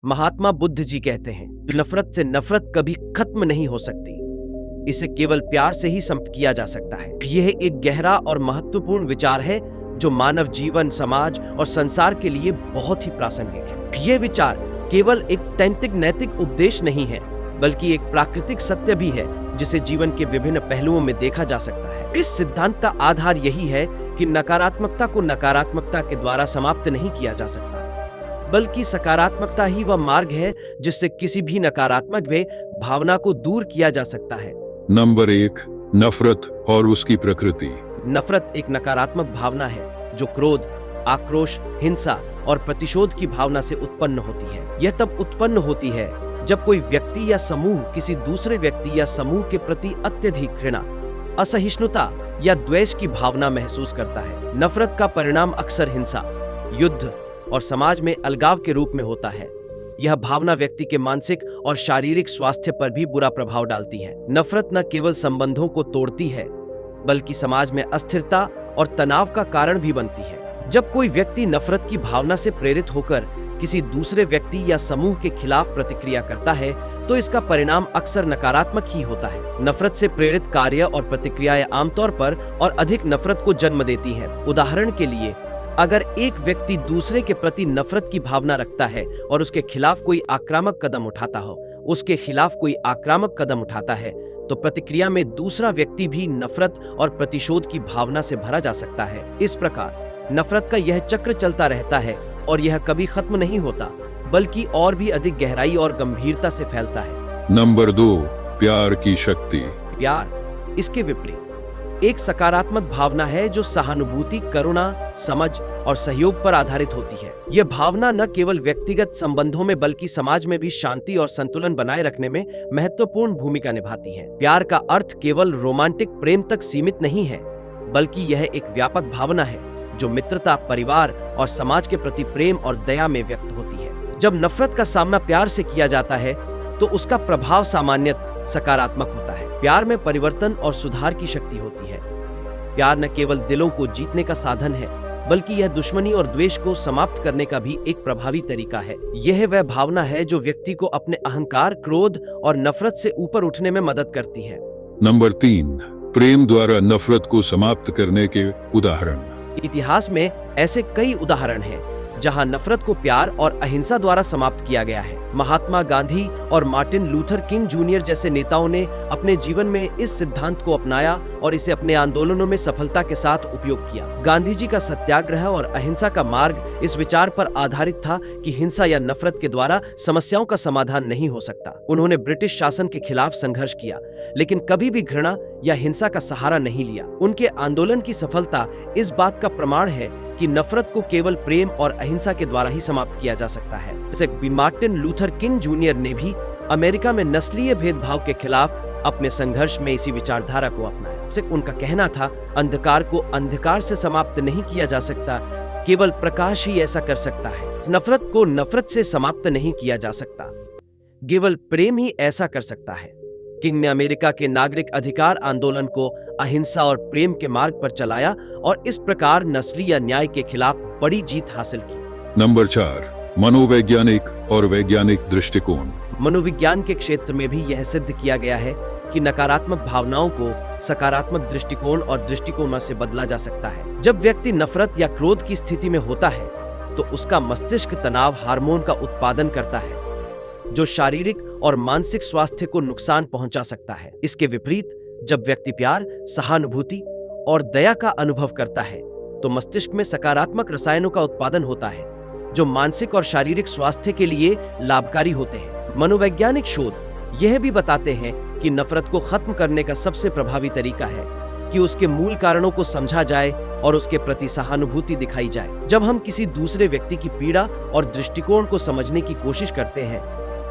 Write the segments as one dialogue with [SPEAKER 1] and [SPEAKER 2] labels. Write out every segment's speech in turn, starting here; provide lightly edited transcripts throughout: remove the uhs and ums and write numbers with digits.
[SPEAKER 1] महात्मा बुद्ध जी कहते हैं, नफरत से नफरत कभी खत्म नहीं हो सकती, इसे केवल प्यार से ही समाप्त किया जा सकता है। यह एक गहरा और महत्वपूर्ण विचार है जो मानव जीवन, समाज और संसार के लिए बहुत ही प्रासंगिक है। यह विचार केवल एक तैंतिक नैतिक उपदेश नहीं है, बल्कि एक प्राकृतिक सत्य भी है जिसे जीवन के विभिन्न पहलुओं में देखा जा सकता है। इस सिद्धांत का आधार यही है कि नकारात्मकता को नकारात्मकता के द्वारा समाप्त नहीं किया जा सकता, बल्कि सकारात्मकता ही वह मार्ग है जिससे किसी भी नकारात्मक भावना को दूर किया जा सकता है।
[SPEAKER 2] नंबर 1, नफरत और उसकी प्रकृति।
[SPEAKER 1] नफरत एक नकारात्मक भावना है जो क्रोध, आक्रोश, हिंसा और प्रतिशोध की भावना से उत्पन्न होती है। यह तब उत्पन्न होती है जब कोई व्यक्ति या समूह किसी दूसरे व्यक्ति या समूह के प्रति अत्यधिक घृणा, असहिष्णुता या द्वेष की भावना महसूस करता है। नफरत का परिणाम अक्सर हिंसा, युद्ध और समाज में अलगाव के रूप में होता है। यह भावना व्यक्ति के मानसिक और शारीरिक स्वास्थ्य पर भी बुरा प्रभाव डालती है। नफरत न केवल संबंधों को तोड़ती है, बल्कि समाज में अस्थिरता और तनाव का कारण भी बनती है। जब कोई व्यक्ति नफरत की भावना से प्रेरित होकर किसी दूसरे व्यक्ति या समूह के खिलाफ प्रतिक्रिया करता है, तो इसका परिणाम अक्सर नकारात्मक ही होता है। नफरत से प्रेरित कार्य और प्रतिक्रियाएं आमतौर पर और अधिक नफरत को जन्म देती हैं। उदाहरण के लिए, अगर एक व्यक्ति दूसरे के प्रति नफरत की भावना रखता है और उसके खिलाफ कोई आक्रामक कदम उठाता है, तो प्रतिक्रिया में दूसरा व्यक्ति भी नफरत और प्रतिशोध की भावना से भरा जा सकता है। इस प्रकार नफरत का यह चक्र चलता रहता है और यह कभी खत्म नहीं होता, बल्कि और भी अधिक गहराई और गंभीरता से फैलता है।
[SPEAKER 2] नंबर 2, प्यार की शक्ति।
[SPEAKER 1] प्यार इसके विपरीत एक सकारात्मक भावना है जो सहानुभूति, करुणा, समझ और सहयोग पर आधारित होती है। यह भावना न केवल व्यक्तिगत संबंधों में बल्कि समाज में भी शांति और संतुलन बनाए रखने में महत्वपूर्ण भूमिका निभाती है। प्यार का अर्थ केवल रोमांटिक प्रेम तक सीमित नहीं है, बल्कि यह एक व्यापक भावना है जो मित्रता, परिवार और समाज के प्रति प्रेम और दया में व्यक्त होती है। जब नफरत का सामना प्यार से किया जाता है, तो उसका प्रभाव सामान्यतः सकारात्मक होता है। प्यार में परिवर्तन और सुधार की शक्ति होती है। प्यार न केवल दिलों को जीतने का साधन है, बल्कि यह दुश्मनी और द्वेष को समाप्त करने का भी एक प्रभावी तरीका है। यह वह भावना है जो व्यक्ति को अपने अहंकार, क्रोध और नफरत से ऊपर उठने में मदद करती है।
[SPEAKER 2] नंबर 3, प्रेम द्वारा नफरत को समाप्त करने के उदाहरण।
[SPEAKER 1] इतिहास में ऐसे कई उदाहरण हैं जहां नफरत को प्यार और अहिंसा द्वारा समाप्त किया गया है। महात्मा गांधी और मार्टिन लूथर किंग जूनियर जैसे नेताओं ने अपने जीवन में इस सिद्धांत को अपनाया और इसे अपने आंदोलनों में सफलता के साथ उपयोग किया। गांधी जी का सत्याग्रह और अहिंसा का मार्ग इस विचार पर आधारित था कि हिंसा या नफरत के द्वारा समस्याओं का समाधान नहीं हो सकता। उन्होंने ब्रिटिश शासन के खिलाफ संघर्ष किया, लेकिन कभी भी घृणा या हिंसा का सहारा नहीं लिया। उनके आंदोलन की सफलता इस बात का प्रमाण है कि नफरत को केवल प्रेम और अहिंसा के द्वारा ही समाप्त किया जा सकता है। जैसे मार्टिन लूथर किंग जूनियर ने भी अमेरिका में नस्लीय भेदभाव के खिलाफ अपने संघर्ष में इसी विचारधारा को अपनाया। जैसे उनका कहना था, अंधकार को अंधकार से समाप्त नहीं किया जा सकता, केवल प्रकाश ही ऐसा कर सकता है। नफरत को नफरत से समाप्त नहीं किया जा सकता, केवल प्रेम ही ऐसा कर सकता है। किंग ने अमेरिका के नागरिक अधिकार आंदोलन को अहिंसा और प्रेम के मार्ग पर चलाया और इस प्रकार नस्लीय न्याय के खिलाफ बड़ी जीत हासिल की।
[SPEAKER 2] नंबर 4, मनोवैज्ञानिक और वैज्ञानिक दृष्टिकोण।
[SPEAKER 1] मनोविज्ञान के क्षेत्र में भी यह सिद्ध किया गया है कि नकारात्मक भावनाओं को सकारात्मक दृष्टिकोण और दृष्टिकोण से बदला जा सकता है। जब व्यक्ति नफरत या क्रोध की स्थिति में होता है, तो उसका मस्तिष्क तनाव हार्मोन का उत्पादन करता है, जो शारीरिक और मानसिक स्वास्थ्य को नुकसान पहुंचा सकता है। इसके विपरीत, जब व्यक्ति प्यार, सहानुभूति और दया का अनुभव करता है, तो मस्तिष्क में सकारात्मक रसायनों का उत्पादन होता है, जो मानसिक और शारीरिक स्वास्थ्य के लिए लाभकारी होते हैं। मनोवैज्ञानिक शोध यह भी बताते हैं कि नफरत को खत्म करने का सबसे प्रभावी तरीका है कि उसके मूल कारणों को समझा जाए और उसके प्रति सहानुभूति दिखाई जाए। जब हम किसी दूसरे व्यक्ति की पीड़ा और दृष्टिकोण को समझने की कोशिश करते हैं,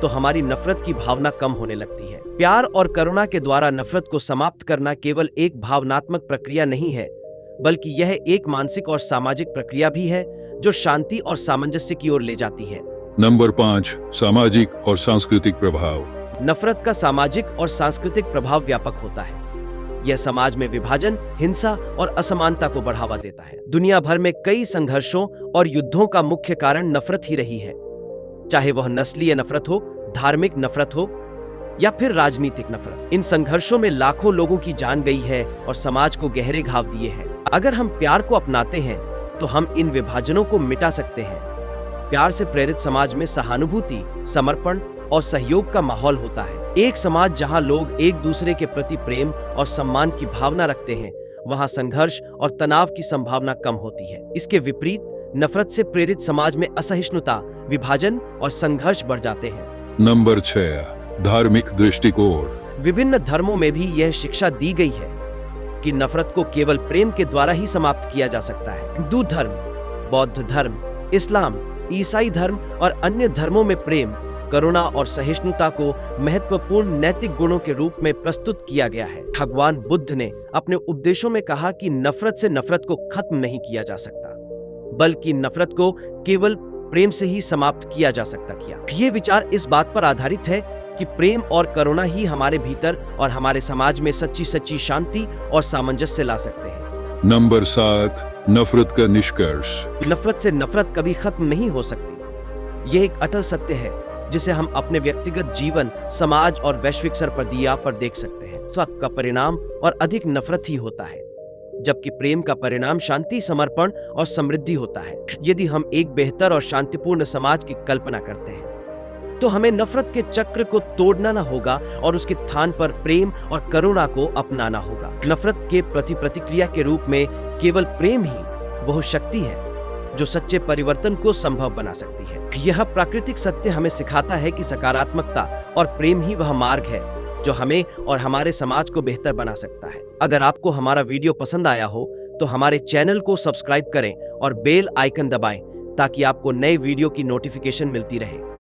[SPEAKER 1] तो हमारी नफरत की भावना कम होने लगती है। प्यार और करुणा के द्वारा नफरत को समाप्त करना केवल एक भावनात्मक प्रक्रिया नहीं है, बल्कि यह एक मानसिक और सामाजिक प्रक्रिया भी है जो शांति और सामंजस्य की ओर ले जाती है।
[SPEAKER 2] नंबर 5, सामाजिक और सांस्कृतिक प्रभाव।
[SPEAKER 1] नफरत का सामाजिक और सांस्कृतिक प्रभाव व्यापक होता है। यह समाज में विभाजन, हिंसा और असमानता को बढ़ावा देता है। दुनिया भर में कई संघर्षों और युद्धों का मुख्य कारण नफरत ही रही है। चाहे वह नस्लीय नफरत हो, धार्मिक नफरत हो या फिर राजनीतिक नफरत। इन संघर्षों में लाखों लोगों की जान गई है और समाज को गहरे घाव दिए हैं। अगर हम प्यार को अपनाते हैं तो हम इन विभाजनों को मिटा सकते हैं। प्यार से प्रेरित समाज में सहानुभूति, समर्पण और सहयोग का माहौल होता है। एक समाज जहां लोग एक दूसरे के प्रति प्रेम और सम्मान की भावना रखते हैं, वहां संघर्ष और तनाव की संभावना कम होती है। इसके विपरीत नफरत से प्रेरित समाज में असहिष्णुता, विभाजन और संघर्ष बढ़ जाते हैं।
[SPEAKER 2] नंबर 6, धार्मिक दृष्टिकोण।
[SPEAKER 1] विभिन्न धर्मों में भी यह शिक्षा दी गई है कि नफरत को केवल प्रेम के द्वारा ही समाप्त किया जा सकता है। हिंदू धर्म, बौद्ध धर्म, इस्लाम, ईसाई धर्म और अन्य धर्मों में प्रेम, करुणा और सहिष्णुता को महत्वपूर्ण नैतिक गुणों के रूप में प्रस्तुत किया गया है। भगवान बुद्ध ने अपने उपदेशों में कहा कि नफरत से नफरत को खत्म नहीं किया जा सकता, बल्कि नफरत को केवल प्रेम से ही समाप्त किया जा सकता था। ये विचार इस बात पर आधारित है कि प्रेम और करुणा ही हमारे भीतर और हमारे समाज में सच्ची शांति और सामंजस्य ला सकते हैं।
[SPEAKER 2] नंबर 7, नफरत का निष्कर्ष।
[SPEAKER 1] नफरत से नफरत कभी खत्म नहीं हो सकती। यह एक अटल सत्य है जिसे हम अपने व्यक्तिगत जीवन, समाज और वैश्विक स्तर पर दिया पर देख सकते हैं। स्वार्थ का परिणाम और अधिक नफरत ही होता है, जबकि प्रेम का परिणाम शांति, समर्पण और समृद्धि होता है। यदि हम एक बेहतर और शांतिपूर्ण समाज की कल्पना करते हैं तो हमें नफरत के चक्र को तोड़ना ना होगा और उसके स्थान पर प्रेम और करुणा को अपनाना होगा। नफरत के प्रति प्रतिक्रिया के रूप में केवल प्रेम ही वह शक्ति है जो सच्चे परिवर्तन को संभव बना सकती है। यह प्राकृतिक सत्य हमें सिखाता है कि सकारात्मकता और प्रेम ही वह मार्ग है जो हमें और हमारे समाज को बेहतर बना सकता है। अगर आपको हमारा वीडियो पसंद आया हो तो हमारे चैनल को सब्सक्राइब करें और बेल आइकन दबाएं ताकि आपको नए वीडियो की नोटिफिकेशन मिलती रहे।